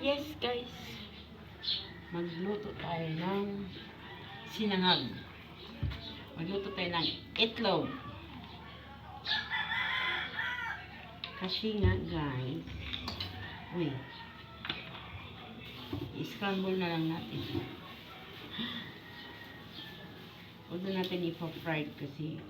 Yes guys, magluto tayo ng sinangag. Magluto tayo ng itlog. Kasi nga guys, i-scramble na lang natin. Huwag na natin ipa-fried kasi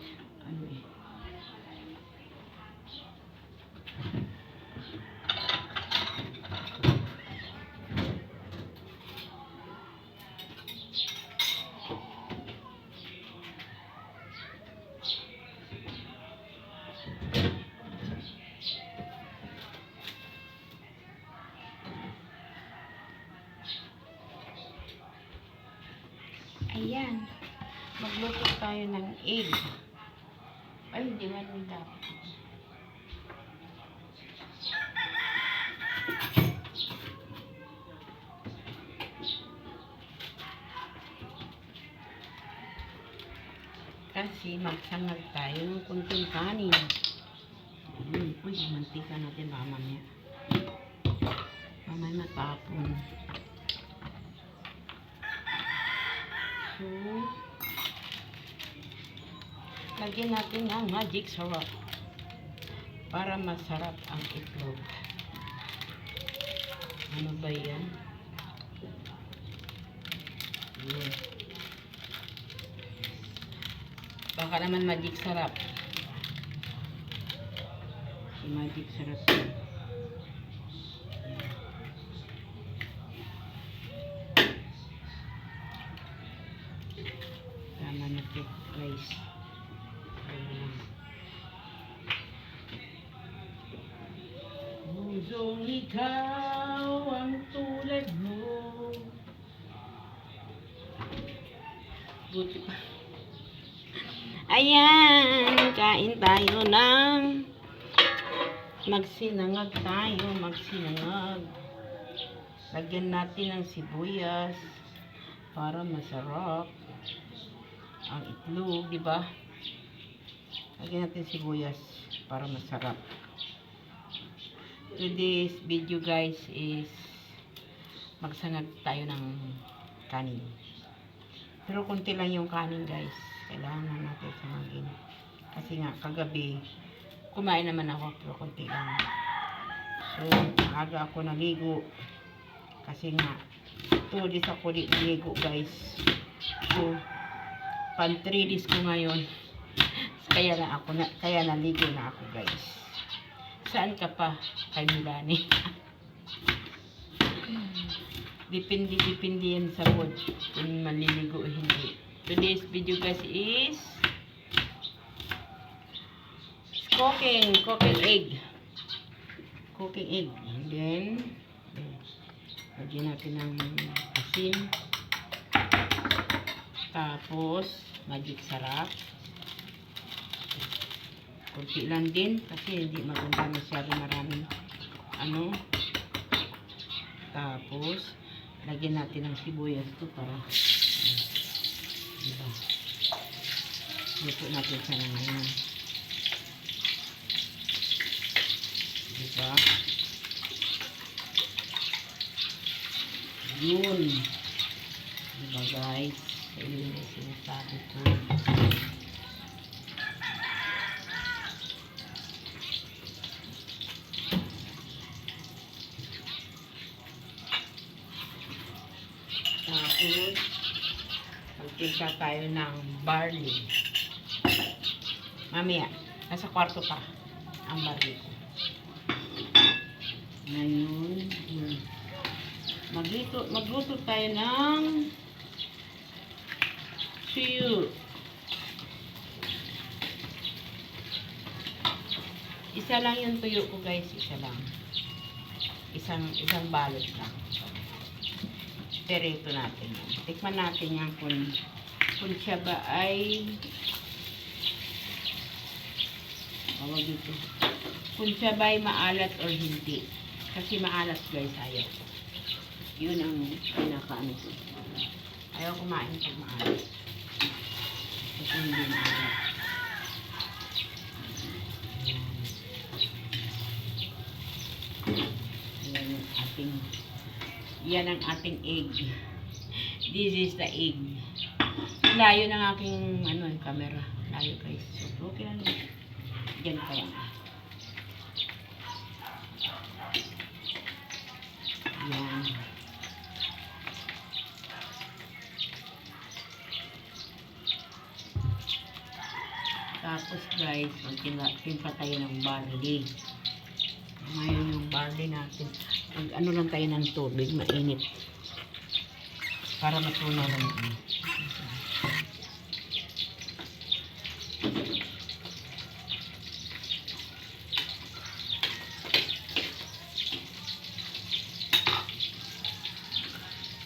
ayan, magluto tayo ng egg. Ay, hindi man dapat. Kasi magsangag tayo ng kunting kanin. Uy, mantika natin mamaya. Mamaya matapon. So, lagyan natin ng magic syrup para masarap ang itlog. Ano ba yan? Baka naman magic syrup. Si magic syrup yan. Tama na ito guys. Pusong ikaw ang tulad mo. Buti pa. Ayan, kain tayo ng magsinangag tayo, magsinangag. Lagyan natin ng sibuyas para masarap ang itlog, di ba? Lagyan natin sibuyas para masarap. Today's video guys is magsangag tayo ng kanin. Pero konti lang yung kanin guys. Kailangan natin sangagin. Kasi nga kagabi kumain naman ako pero konti lang. So aga ako naligo. Kasi nga 2 days ako naligo guys. So pan 3 days ko ngayon. Kaya naligo na ako guys. Saan ka pa kay Milani? Depende yan sa mood kung maliligo o hindi. Today's video guys is cooking egg. Cooking egg. And then lagyan natin ng asin. Tapos magic syrup. Kunti lang din kasi hindi maganda masyado maraming tapos lagyan natin ng sibuyas to para diba? Luto natin siya na ngayon, diba? Yun, diba guys? Ayun yung sinasabi ko. Tapos, magtimpla tayo ng barley. Mamaya, nasa kwarto pa ang barley ko. Ngayon, magluto tayo ng tuyo. Isa lang yung tuyo ko guys, isa lang. Isang balot lang. Perito natin. Tikman natin yan kung siya ba ay kung siya ba ay maalat or hindi. Kasi maalat guys, ayaw ko. Yun ang pinakaano ko. Ayaw kumain pag maalat. Kasi hindi maalat. Ayan yung ating Yan ang ating egg. This is the egg. Layo ng aking camera. Layo guys. So, okay lang. Diyan pa yan. Yan. Tapos guys, magtimpla tayo ng barley. Ngayon yung barley natin. Ano lang tayo ng tubig, mainit. Para matunaw lang ito.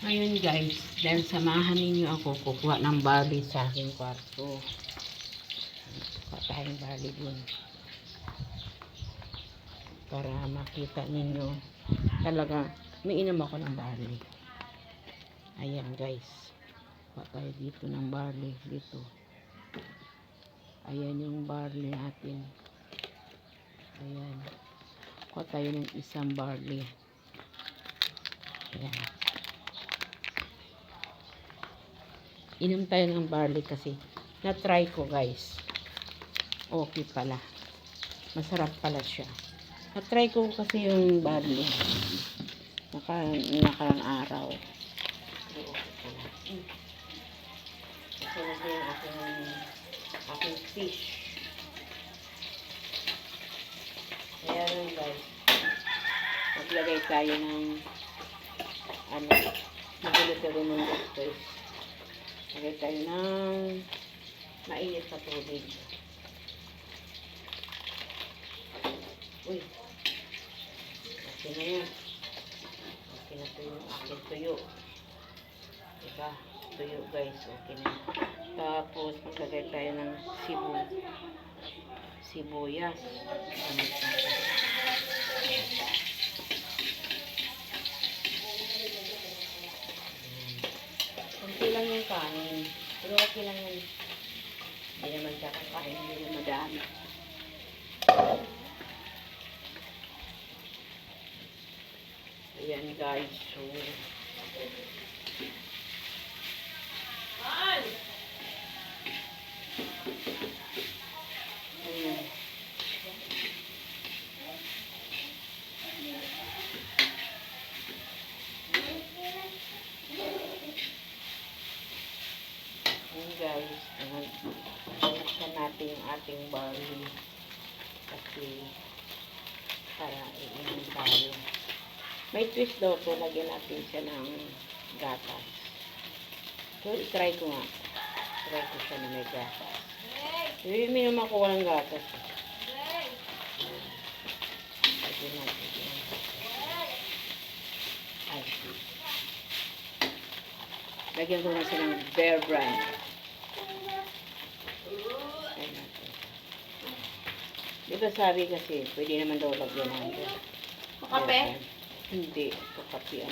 Ngayon guys, dahil samahan ninyo ako, kukuha ng barley sa aking kwarto. Kuha tayong barley dun. Para makita ninyo, talaga, may inom ako ng barley. Ayan guys, kuha tayo dito ng barley, dito. Ayan yung barley natin. Ayan. Kuha tayo ng isang barley. Ayan. Inom tayo ng barley kasi na-try ko guys. Okay pala. Masarap pala siya. Na-try ko kasi yung barley. Nakarang araw. Ito na yung aking fish. Ayan guys. Maglagay tayo ng magulo tayo ng guys. Lagay tayo ng mainit na tubig. Uy. Okay na yan. Okay na ito yung aking tuyo. Diba? Tuyo guys. Okay na yan. Tapos maglagay tayo ng sibuyas. Kunti lang yung kanin. Pero okay lang yan. Hindi naman siya kakain. Hindi naman madami. Ayan guys. So, ayan. Guys, buksan natin yung ating barley kasi para iinom tayo. May twist daw to, lagyan natin siya ng gatas. So, itry ko nga. Try ko siya na may gatas. Minum ako walang gatas. Lagyan natin siya ng gatas. Ay. Lagyan ko na siya ng Bear Brand. Diba sabi kasi, pwede naman daw lagyan natin. Kape? Hindi, ito kape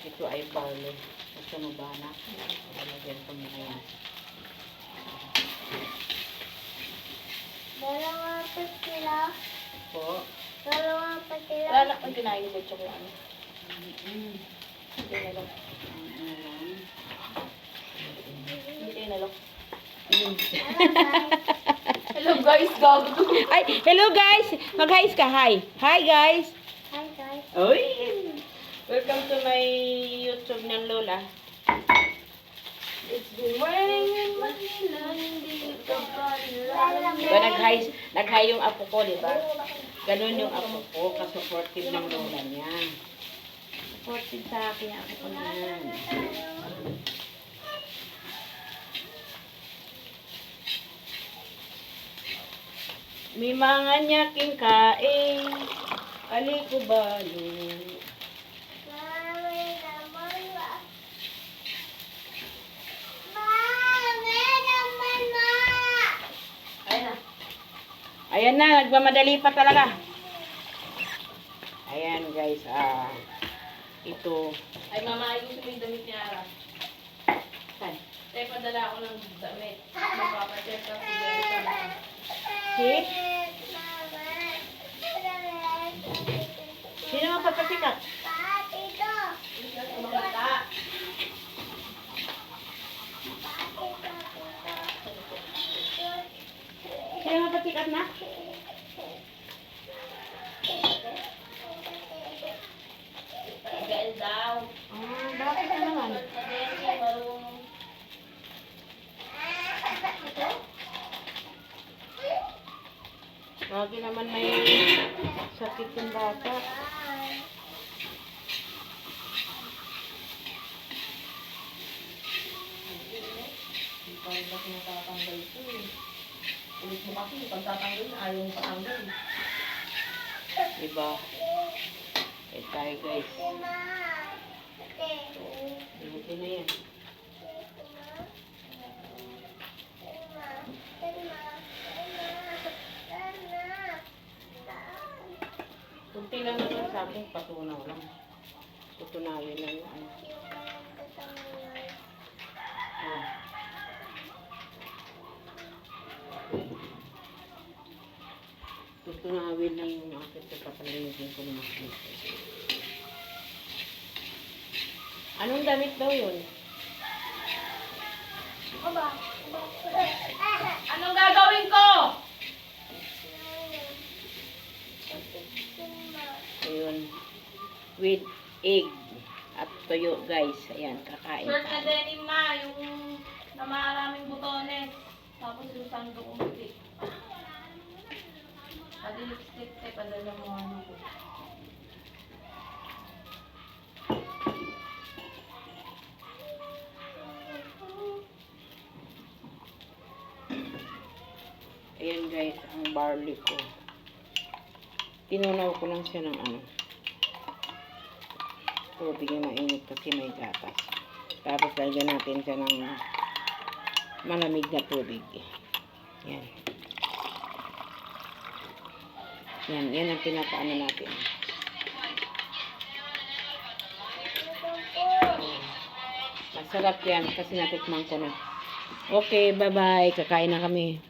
Ito ay barley. Basta mo ba na? Lagyan ko muna yan. Dalawa pa sila. Po. Dalawa pa sila. Wala na kung kinain ko tsaka ano. Hindi na lang. Hindi na lang. Hello guys, gago. Ay, hello guys! Mag-hi ka, hi! Hi guys! Hi guys. Uy! Welcome to my YouTube ng Lola. It's been raining in Manila, hindi ka pa Diba nag-hi yung apo ko, diba? Ganun yung apo ko, ka-supportive ng Lola niya. Supportive sa akin yung apo ko niyan. May mga nyaking kain, alikubalo. Mami naman ba? Mami naman ba? Ayun na. Ayan na, nagmamadali pa talaga. Ayan guys, ito. Ay mama, ayusin mo yung damit ni Ara. Saan? Tay, padala ako ng damit. Magpapacheck up si Jerry. Si? Sino magpapasikat? Dito. daw. Ah, bakit na naman? Sa Desi, marunong. Lagi naman may sakit yung bata. Hindi pa rin kasi natatanggal ito eh. Ulit mo kasi, pag tatanggal, ayaw mo patanggal. Diba? Eh tayo guys. Ma. Ate. Buti na yan. Kunti lang naman sa akin, patunaw lang. Tutunawin lang yung ano. Oh. Tutunawin lang yung akin sa papalinisin ko naman. Anong damit daw yun? Anong gagawin ko? Ayun. With egg at toyo guys. Ayan, kakain Shirt na tayo. denim ma, yung na maraming butones. Tapos yung sando kumiti. Pati lipstick, padala mo ano ko. Ayan guys, ang barley ko. Tinunaw ko lang siya ng ano. Tubig na mainit kasi may gatas. Tapos lagyan natin siya ng malamig na tubig. Yan. Yan ang pinapaano natin. Masarap yan kasi natikman ko na. Okay, bye-bye. Kakain na kami.